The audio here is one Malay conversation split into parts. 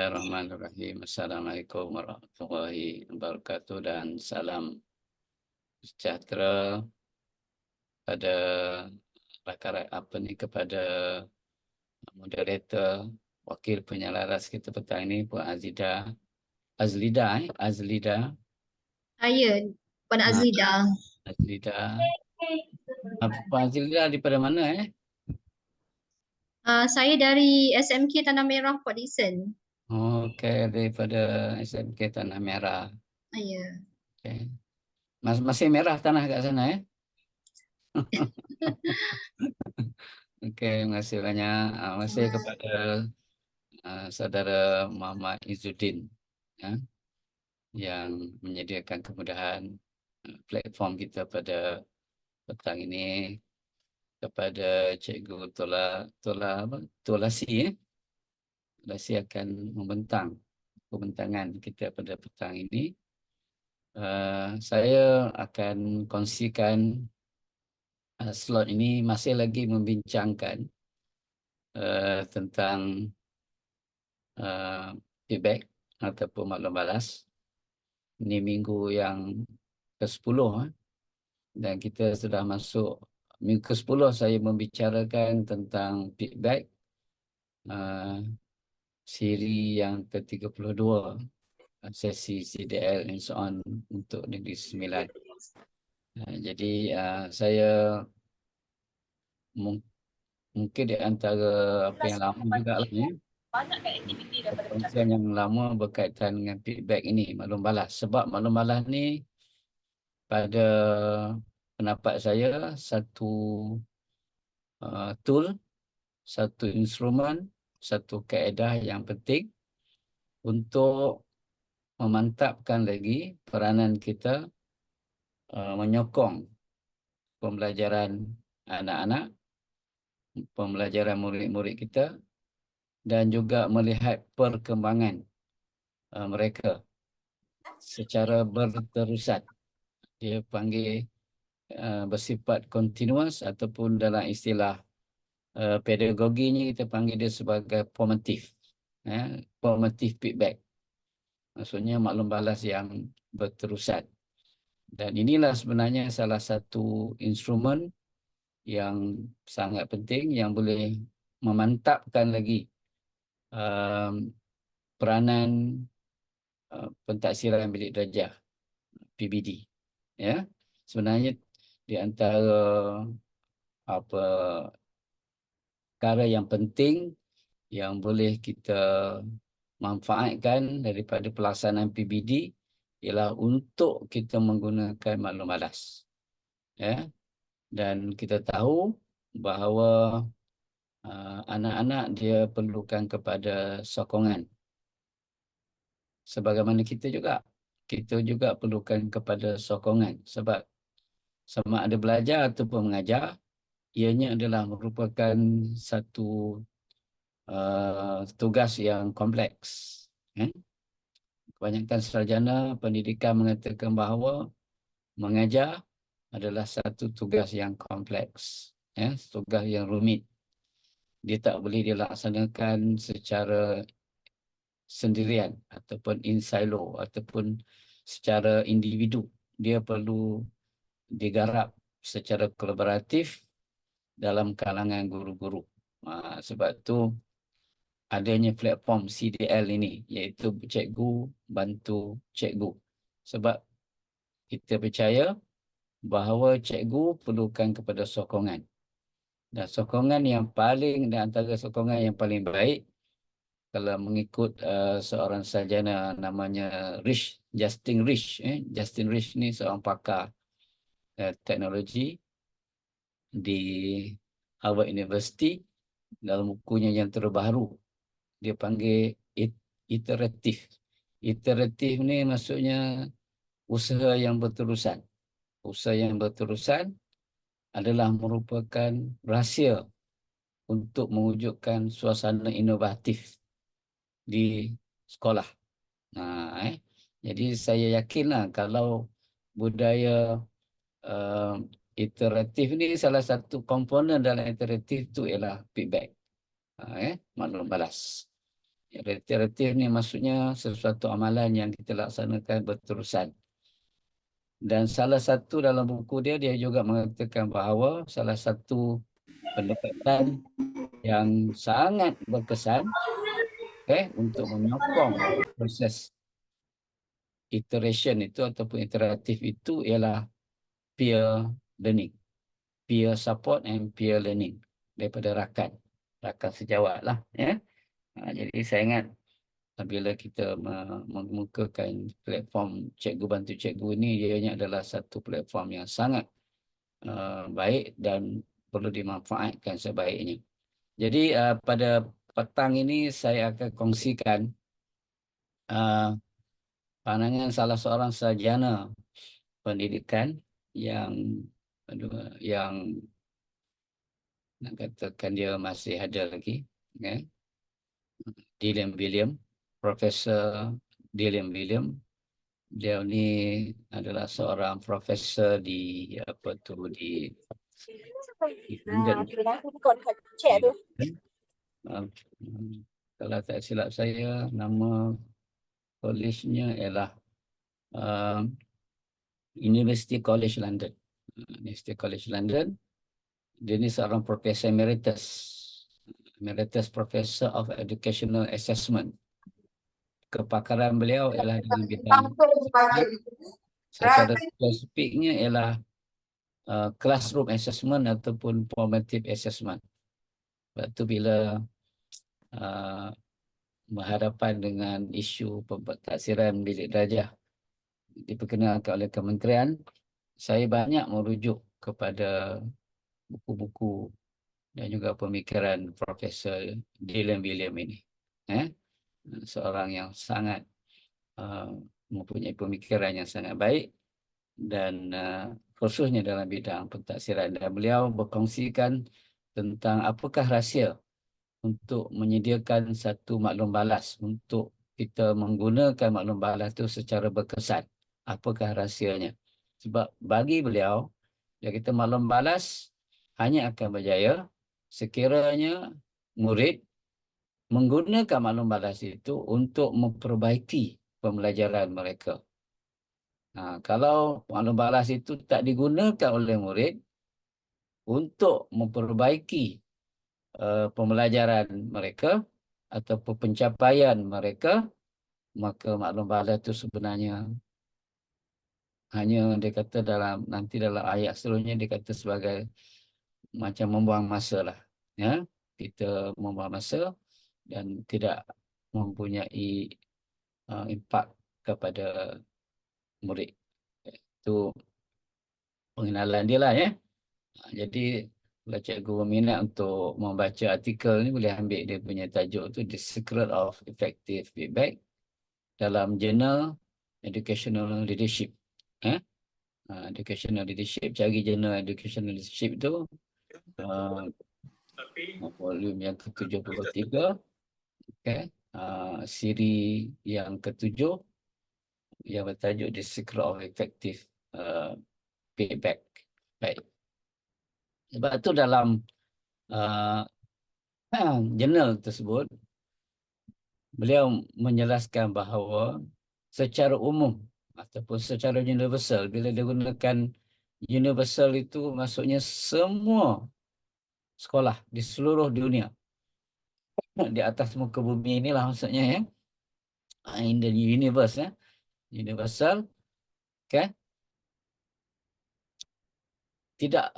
Bismillahirrahmanirrahim. Assalamualaikum warahmatullahi wabarakatuh dan salam sejahtera pada kepada moderator, wakil penyelaras kita petang ini, Puan Azlida. Saya, Puan Ha, Azlida. Azlida. Puan Azlida daripada mana Saya dari SMK Tanah Merah Port Dickson. Okey, daripada SMK Tanah Merah. Ya. Okey. Masih merah tanah kat sana Okey, terima kasih banyak. Terima kasih kepada saudara Muhammad Izzuddin ya, yang menyediakan kemudahan platform kita pada petang ini, kepada Cikgu Tolasi Tolasi akan membentang pembentangan kita pada petang ini. Saya akan kongsikan slot ini masih lagi membincangkan tentang feedback ataupun maklum balas. Ini minggu yang ke-10 dan kita sudah masuk minggu ke-10. Saya membicarakan tentang feedback siri yang ke-32, sesi CDL and so on untuk Negeri Sembilan. Jadi saya mungkin di antara apa yang lama juga lah ya. Banyakkan aktiviti daripada Perkongsian yang lama berkaitan dengan feedback ini, maklum balas. Sebab maklum balas ni pada pendapat saya satu tool, satu instrumen, satu kaedah yang penting untuk memantapkan lagi peranan kita menyokong pembelajaran anak-anak, pembelajaran murid-murid kita dan juga melihat perkembangan mereka secara berterusan. Dia panggil bersifat continuous ataupun dalam istilah pedagoginya kita panggil dia sebagai formative. Formative feedback. Maksudnya maklum balas yang berterusan. Dan inilah sebenarnya salah satu instrumen yang sangat penting yang boleh memantapkan lagi peranan pentaksiran bilik darjah PBD. Ya, sebenarnya di antara perkara yang penting yang boleh kita manfaatkan daripada pelaksanaan PBD ialah untuk kita menggunakan maklum balas. Ya, dan kita tahu bahawa anak-anak dia perlukan kepada sokongan. Sebagaimana kita juga perlukan kepada sokongan. Sebab sama ada belajar ataupun mengajar, ianya adalah merupakan satu tugas yang kompleks. Kebanyakan sarjana pendidikan mengatakan bahawa mengajar adalah satu tugas yang kompleks, tugas yang rumit. Dia tak boleh dilaksanakan secara sendirian ataupun in silo ataupun secara individu. Dia perlu digarap secara kolaboratif dalam kalangan guru-guru. Sebab tu adanya platform CDL ini, iaitu cikgu bantu cikgu. Sebab kita percaya bahawa cikgu perlukan kepada sokongan. Dan sokongan yang paling, di antara sokongan yang paling baik, kalau mengikut seorang sarjana namanya Justin Rich. Justin Rich ni seorang pakar teknologi di Harvard University. Dalam bukunya yang terbaru, dia panggil iteratif. Iteratif ni maksudnya usaha yang berterusan. Usaha yang berterusan adalah merupakan rahsia untuk mewujudkan suasana inovatif di sekolah. Jadi saya yakinlah kalau budaya iteratif ni, salah satu komponen dalam iteratif tu ialah feedback, maklum balas. Repetitif ni maksudnya sesuatu amalan yang kita laksanakan berterusan. Dan salah satu dalam buku dia, dia juga mengatakan bahawa salah satu pendekatan yang sangat berkesan untuk menyokong proses iteration itu ataupun iteratif itu ialah peer learning. Peer support and peer learning daripada rakan sejawat lah. Jadi saya ingat bila kita mengemukakan platform Cikgu Bantu Cikgu ini, ianya adalah satu platform yang sangat baik dan perlu dimanfaatkan sebaiknya. Jadi pada petang ini saya akan kongsikan pandangan salah seorang sarjana pendidikan yang nak katakan dia masih ada lagi, Dylan William, Profesor Dylan William. Dia ni adalah seorang profesor di London. Kalau tak silap saya, nama college-nya ialah University College London. University College London. Dia ni seorang profesor emeritus Professor of Educational Assessment. Kepakaran beliau ialah dalam bidang secara spesifiknya ialah classroom assessment ataupun formative assessment. Sebab tu bila berhadapan dengan isu pentaksiran bilik darjah diperkenalkan oleh kementerian, saya banyak merujuk kepada buku-buku dan juga pemikiran Profesor Dylan William ini. Seorang yang sangat mempunyai pemikiran yang sangat baik dan khususnya dalam bidang pentaksiran. Dan beliau berkongsikan tentang apakah rahsia untuk menyediakan satu maklum balas, untuk kita menggunakan maklum balas itu secara berkesan. Apakah rahsianya? Sebab bagi beliau, dia kata maklum balas hanya akan berjaya sekiranya murid menggunakan maklum balas itu untuk memperbaiki pembelajaran mereka. Kalau maklum balas itu tak digunakan oleh murid untuk memperbaiki pembelajaran mereka ataupun pencapaian mereka, maka maklum balas itu sebenarnya hanya dia kata nanti dalam ayat seterusnya dia kata sebagai macam membuang masa lah. Kita membuang masa dan tidak mempunyai impak kepada murid. Itu pengenalan dia lah. Jadi kalau cikgu berminat untuk membaca artikel ni, boleh ambil dia punya tajuk tu, The Secret of Effective Feedback, dalam jurnal Educational Leadership. Educational Leadership, cari jurnal Educational Leadership tu, volume yang ke-73, siri yang ke-7 yang bertajuk The Secret of Effective Feedback. Baik. Sebab tu dalam jurnal tersebut, beliau menjelaskan bahawa secara umum ataupun secara universal, bila digunakan universal itu maksudnya semua sekolah di seluruh dunia, di atas muka bumi inilah maksudnya, in the universe, universal, tidak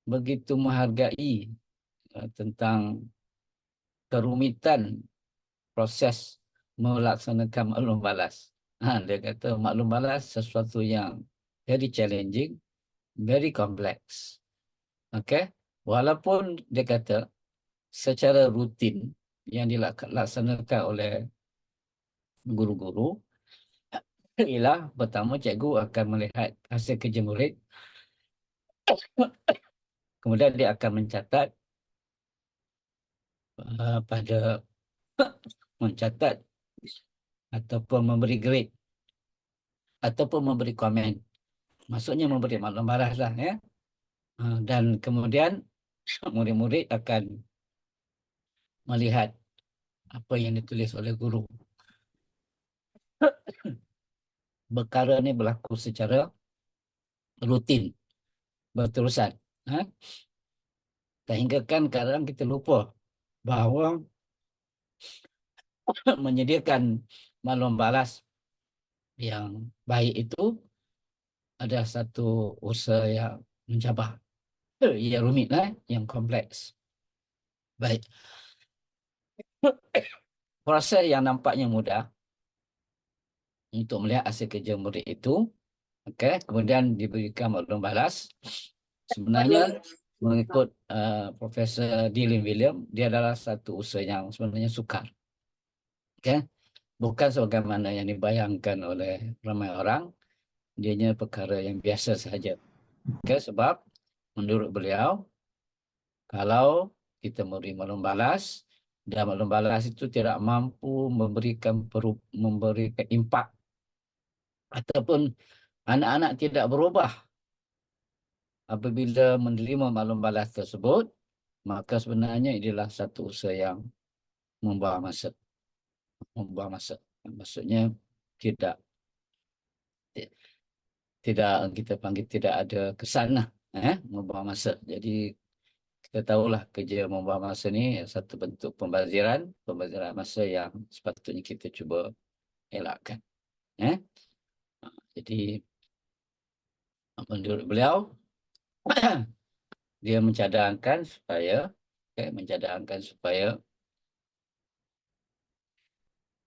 begitu menghargai tentang kerumitan proses melaksanakan maklum balas. Dia kata maklum balas sesuatu yang very challenging, very complex. Walaupun dia kata secara rutin yang dilaksanakan oleh guru-guru ialah pertama cikgu akan melihat hasil kerja murid, kemudian dia akan mencatat ataupun memberi grade ataupun memberi komen. Maksudnya memberi maklum balas lah. Dan kemudian murid-murid akan melihat apa yang ditulis oleh guru. Perkara ni berlaku secara rutin, berterusan. Sehingga kan kadang kita lupa bahawa menyediakan maklum balas yang baik itu ada satu usaha yang mencabar. Yang rumit, yang kompleks. Baik. Proses yang nampaknya mudah untuk melihat hasil kerja murid itu, kemudian diberikan maklum balas. Sebenarnya mengikut Profesor Dylan William, dia adalah satu usaha yang sebenarnya sukar. Bukan sebagaimana yang dibayangkan oleh ramai orang, dianya perkara yang biasa sahaja. Sebab menurut beliau, kalau kita memberi maklum balas, dan maklum balas itu tidak mampu memberikan impak, ataupun anak-anak tidak berubah apabila menerima maklum balas tersebut, maka sebenarnya inilah satu usaha yang membawa masa. Maksudnya tidak kita panggil tidak ada kesan lah, membawa masa. Jadi kita tahulah kerja membawa masa ni satu bentuk pembaziran masa yang sepatutnya kita cuba elakkan. Jadi menurut beliau, dia mencadangkan supaya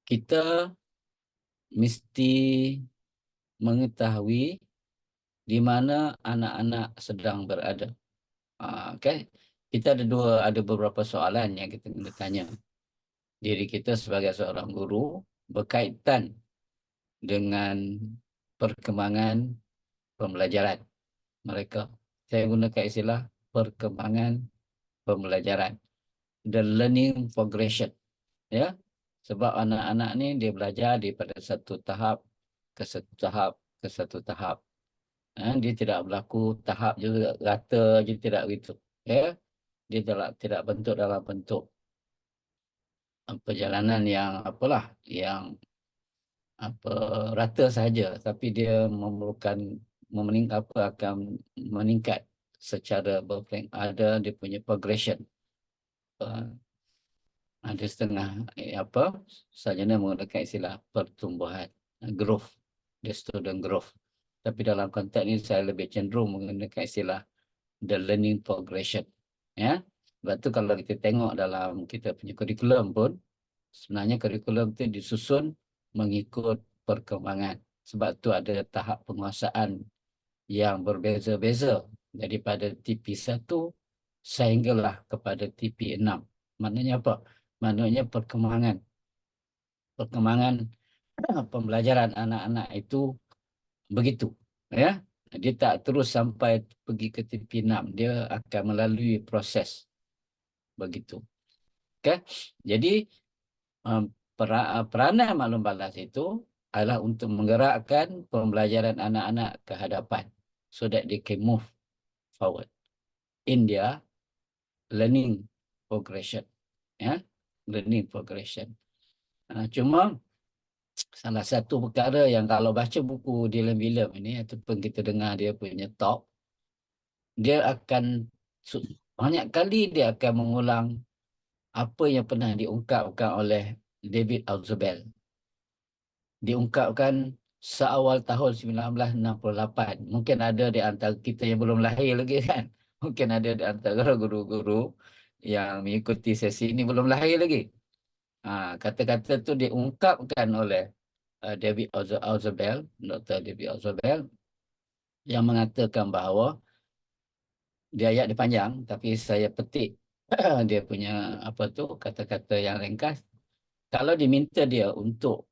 kita mesti mengetahui di mana anak-anak sedang berada. Kita ada beberapa soalan yang kita kena tanya diri kita sebagai seorang guru berkaitan dengan perkembangan pembelajaran mereka. Saya gunakan istilah perkembangan pembelajaran, the learning progression, sebab anak-anak ni dia belajar daripada satu tahap ke satu tahap ke satu tahap. Dia tidak berlaku tahap je rata je, tidak begitu. Dia tidak bentuk dalam bentuk perjalanan yang yang rata saja, tapi dia akan meningkat secara ada dia punya progression. Ada setengah sarjana menggunakan istilah pertumbuhan, growth, the student growth. Tapi dalam konteks ini saya lebih cenderung menggunakan istilah the learning progression. Sebab tu kalau kita tengok dalam kita punya kurikulum pun, sebenarnya kurikulum itu disusun mengikut perkembangan. Sebab tu ada tahap penguasaan yang berbeza-beza daripada TP1 sehinggalah kepada TP6. Maknanya apa? Maknanya perkembangan pembelajaran anak-anak itu begitu. Dia tak terus sampai pergi ke TP6. Dia akan melalui proses begitu. Jadi peranan maklum balas itu adalah untuk menggerakkan pembelajaran anak-anak ke hadapan so that they can move forward in their learning progression. Learning progression. Cuma salah satu perkara yang kalau baca buku Dylan William ini ataupun kita dengar dia punya talk, dia akan banyak kali dia akan mengulang apa yang pernah diungkapkan oleh David Ausubel. Diungkapkan seawal tahun 1968. Mungkin ada di antara kita yang belum lahir lagi kan. Mungkin ada di antara guru-guru yang mengikuti sesi ini belum lahir lagi. Kata-kata tu diungkapkan oleh David Ausubel, Dr. David Ausubel, yang mengatakan bahawa dia ayat dia panjang, tapi saya petik dia punya kata-kata yang ringkas. Kalau diminta dia untuk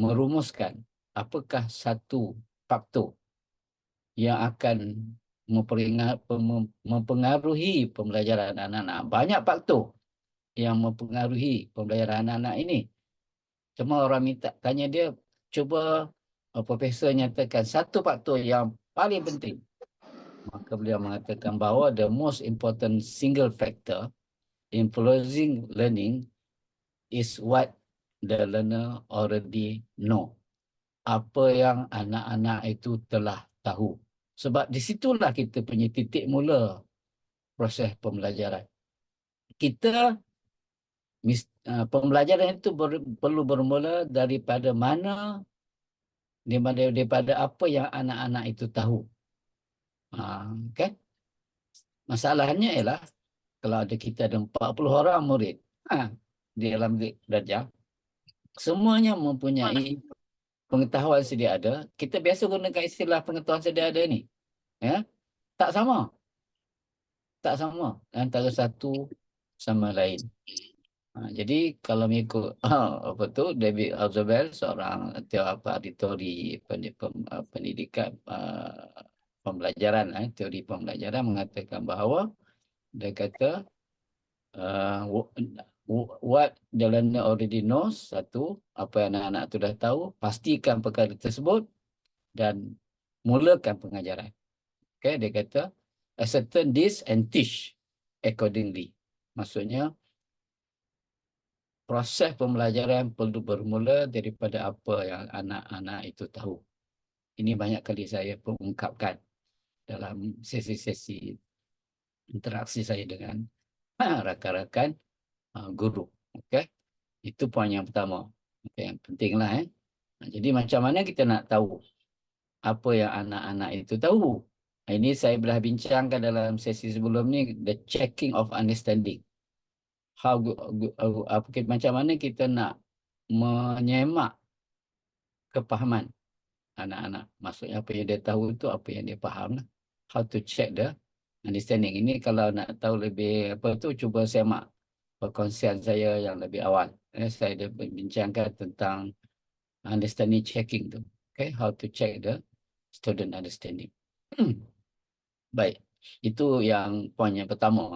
merumuskan apakah satu faktor yang akan mempengaruhi pembelajaran anak-anak. Banyak faktor yang mempengaruhi pembelajaran anak-anak ini. Cuma orang tanya dia, cuba profesor nyatakan satu faktor yang paling penting. Maka beliau mengatakan bahawa the most important single factor influencing learning is what the learner already know. Apa yang anak-anak itu telah tahu. Sebab di situlah kita punya titik mula proses pembelajaran. Kita pembelajaran itu perlu bermula daripada daripada apa yang anak-anak itu tahu. Kan? Masalahnya ialah kalau kita ada 40 orang murid di dalam belajar, semuanya mempunyai pengetahuan sedia ada. Kita biasa gunakan istilah pengetahuan sedia ada ni. Ya? Tak sama. Tak sama antara satu sama lain. Jadi kalau mengikut apa tu David Ausubel, seorang teori pendidikan pembelajaran, teori pembelajaran mengatakan bahawa dia kata what the learner already knows, satu, apa yang anak-anak tu dah tahu, pastikan perkara tersebut dan mulakan pengajaran. Okay, dia kata ascertain this and teach accordingly. Maksudnya proses pembelajaran perlu bermula daripada apa yang anak-anak itu tahu. Ini banyak kali saya mengungkapkan dalam sesi-sesi interaksi saya dengan rakan-rakan guru. Okay? Itu poin yang pertama. Okay, yang pentinglah. Jadi macam mana kita nak tahu apa yang anak-anak itu tahu? Ini saya telah bincangkan dalam sesi sebelum ni, the checking of understanding. Macam mana kita nak menyemak kepahaman anak-anak. Maksudnya apa yang dia tahu itu apa yang dia faham. How to check the understanding. Ini kalau nak tahu lebih apa tu, cuba semak perkongsian saya yang lebih awal. Saya dah bincangkan tentang understanding checking tu. Okay, how to check the student understanding. Baik, itu yang poin yang pertama.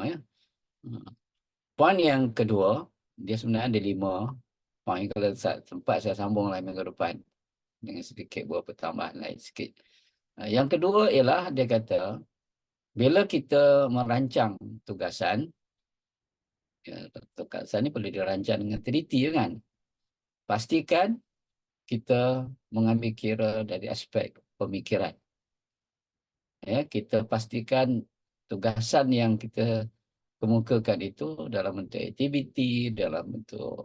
Poin yang kedua, dia sebenarnya ada 5 poin. Kalau sempat saya sambung lah minggu depan dengan sedikit buat pertambahan lain sikit. Yang kedua ialah dia kata, bila kita merancang tugasan, tugasan ni perlu dirancang dengan teliti kan. Pastikan kita mengambil kira dari aspek pemikiran. Kita pastikan tugasan yang kita kemukakan itu dalam bentuk aktiviti, dalam bentuk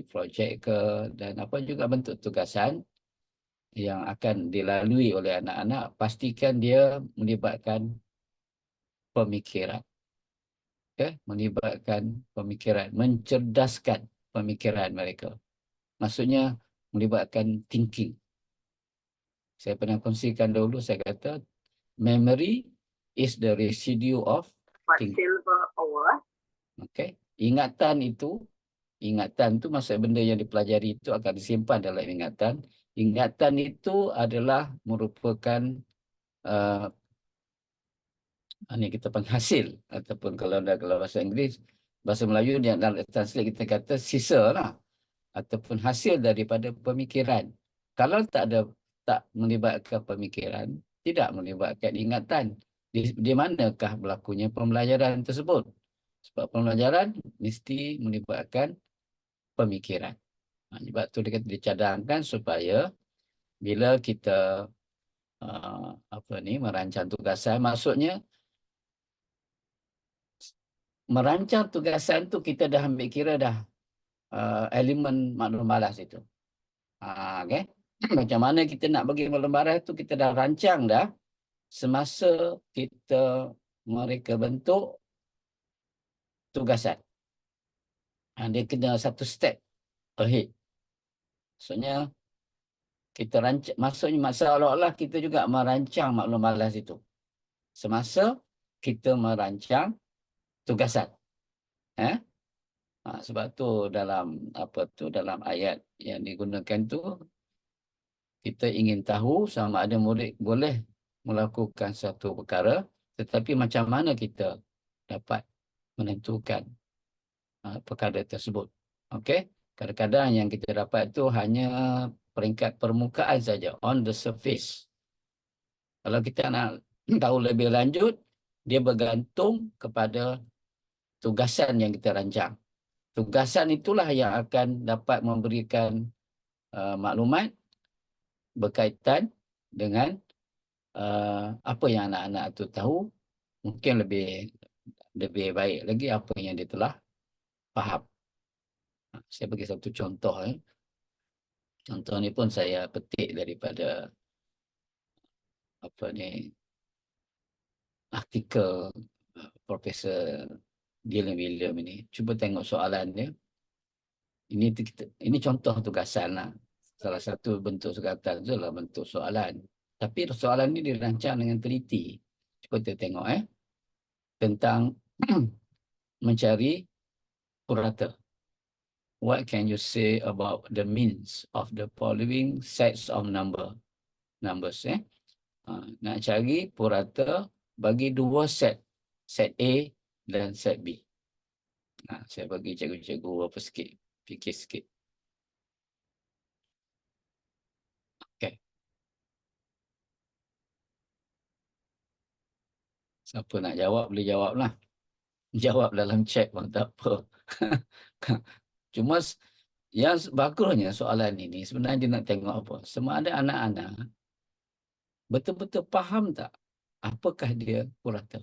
projek ke, dan apa juga bentuk tugasan yang akan dilalui oleh anak-anak, pastikan dia melibatkan pemikiran. Melibatkan pemikiran, mencerdaskan pemikiran mereka. Maksudnya melibatkan thinking. Saya pernah kongsikan dulu, saya kata memory is the residue of thinking. Okay. Ingatan itu maksud benda yang dipelajari itu akan disimpan dalam ingatan. Ingatan itu adalah merupakan ini kita penghasil, ataupun kalau bahasa Inggeris, bahasa Melayu yang dalam translate kita kata sisa lah, ataupun hasil daripada pemikiran. Kalau tak melibatkan pemikiran, tidak melibatkan ingatan, di manakah berlakunya pembelajaran tersebut? Sebab pembelajaran mesti melibatkan pemikiran. Sebab tu dia kata dicadangkan supaya bila kita merancang tugasan, maksudnya merancang tugasan tu kita dah ambil kira dah elemen maklum balas itu. Okay? Macam mana kita nak bagi maklum balas tu kita dah rancang dah semasa mereka bentuk tugasan. Dia kena satu step ahead. Maksudnya kita rancang, maksudnya seolah-olah kita juga merancang maklum balas itu semasa kita merancang tugasan. Sebab tu dalam dalam ayat yang digunakan tu, kita ingin tahu sama ada murid boleh melakukan satu perkara, tetapi macam mana kita dapat menentukan perkara tersebut. Okey, kadang-kadang yang kita dapat tu hanya peringkat permukaan saja, on the surface. Kalau kita nak tahu lebih lanjut, dia bergantung kepada tugasan yang kita rancang. tugasan itulah yang akan dapat memberikan maklumat berkaitan dengan apa yang anak-anak itu tahu, mungkin lebih baik lagi apa yang dia telah faham. Saya bagi satu contoh. Contoh ni pun saya petik daripada apa ni, artikel Profesor Dylan William ini. Cuba tengok soalan dia. Ini contoh tugasan lah. Salah satu bentuk sukatan itu adalah bentuk soalan. Tapi soalan ini dirancang dengan teliti. Cuba kita tengok tentang mencari purata. What can you say about the means of the following sets of numbers? Nak cari purata bagi dua set. Set A dan set B. Saya bagi cikgu-cikgu apa sikit. Fikir sikit. Okay. Siapa nak jawab, boleh jawab lah. Jawab dalam chat pun tak apa. Cuma yang bagusnya soalan ini sebenarnya dia nak tengok apa. Sama ada anak-anak betul-betul faham tak apakah dia purata.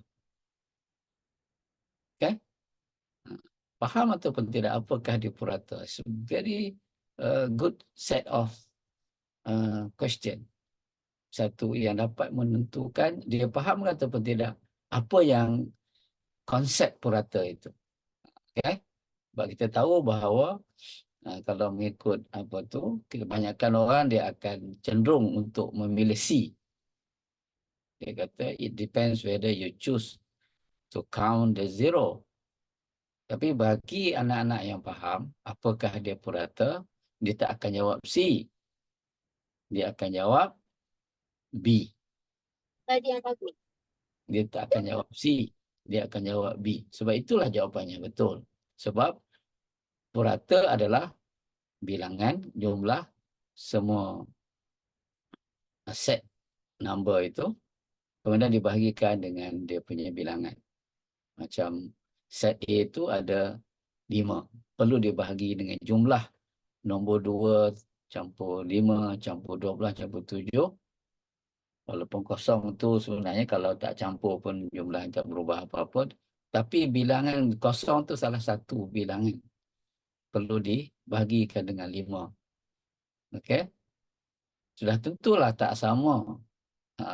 Okay? Faham ataupun tidak apakah dia purata. It's a very good set of question. Satu yang dapat menentukan dia faham ataupun tidak apa yang konsep purata itu. Okay? Sebab kita tahu bahawa kalau mengikut apa tu, kebanyakan orang dia akan cenderung untuk memilih C. Dia kata it depends whether you choose to count the zero. Tapi bagi anak-anak yang faham apakah dia purata, dia tak akan jawab C. Dia akan jawab B. Tadi yang bagus. Dia tak akan jawab C. Dia akan jawab B. Sebab itulah jawapannya betul. Sebab purata adalah bilangan jumlah semua set number itu kemudian dibahagikan dengan dia punya bilangan. Macam set A itu ada 5. Perlu dibahagi dengan jumlah nombor 2 campur 5 campur 12 campur 7. Walaupun kosong tu sebenarnya kalau tak campur pun jumlah tak berubah apa-apa. Tapi bilangan kosong tu salah satu bilangan. Perlu dibahagikan dengan 5. Okey? Sudah tentulah tak sama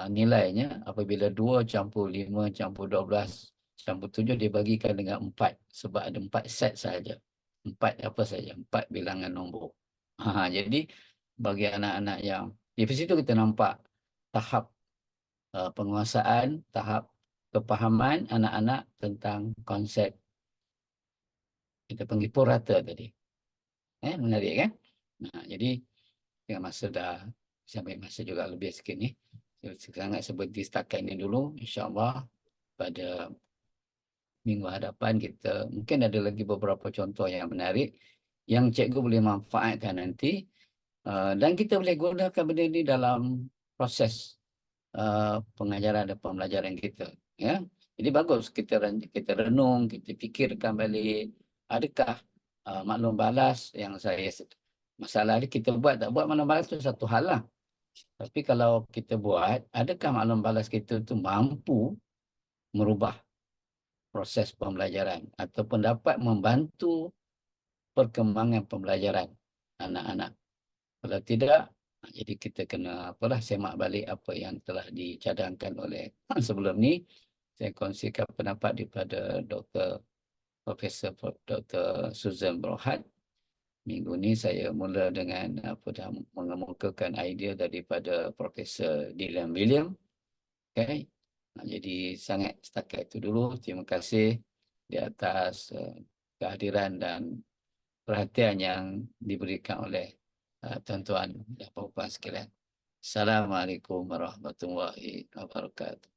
nilainya apabila 2 campur 5 campur 12 campur 7 dibagikan dengan 4. Sebab ada 4 set saja. 4 apa saja? 4 bilangan nombor. Jadi bagi anak-anak yang di situ kita nampak tahap penguasaan, tahap kepahaman anak-anak tentang konsep kita panggil purata tadi. Menarik kan? Jadi dengan masa dah sampai masa juga lebih sikit ni. Sangat seperti setakat ini dulu. InsyaAllah pada minggu hadapan kita mungkin ada lagi beberapa contoh yang menarik yang cikgu boleh manfaatkan nanti. Dan kita boleh gunakan benda ini dalam proses pengajaran dan pembelajaran kita. Ya? Jadi bagus kita renung, kita fikirkan balik. Adakah maklum balas yang masalah ni kita buat tak buat maklum balas tu satu hal lah. Tapi kalau kita buat, adakah maklum balas kita tu mampu merubah proses pembelajaran ataupun dapat membantu perkembangan pembelajaran anak-anak. Kalau tidak, jadi kita kena semak balik apa yang telah dicadangkan oleh sebelum ni. Saya kongsikan pendapat daripada Profesor Dr. Susan Brohat. Minggu ni saya mula dengan dah mengemukakan idea daripada Profesor Dylan William. Okay. Jadi sangat setakat itu dulu. Terima kasih di atas kehadiran dan perhatian yang diberikan oleh tuan-tuan dan puan-puan sekalian. Assalamualaikum warahmatullahi wabarakatuh.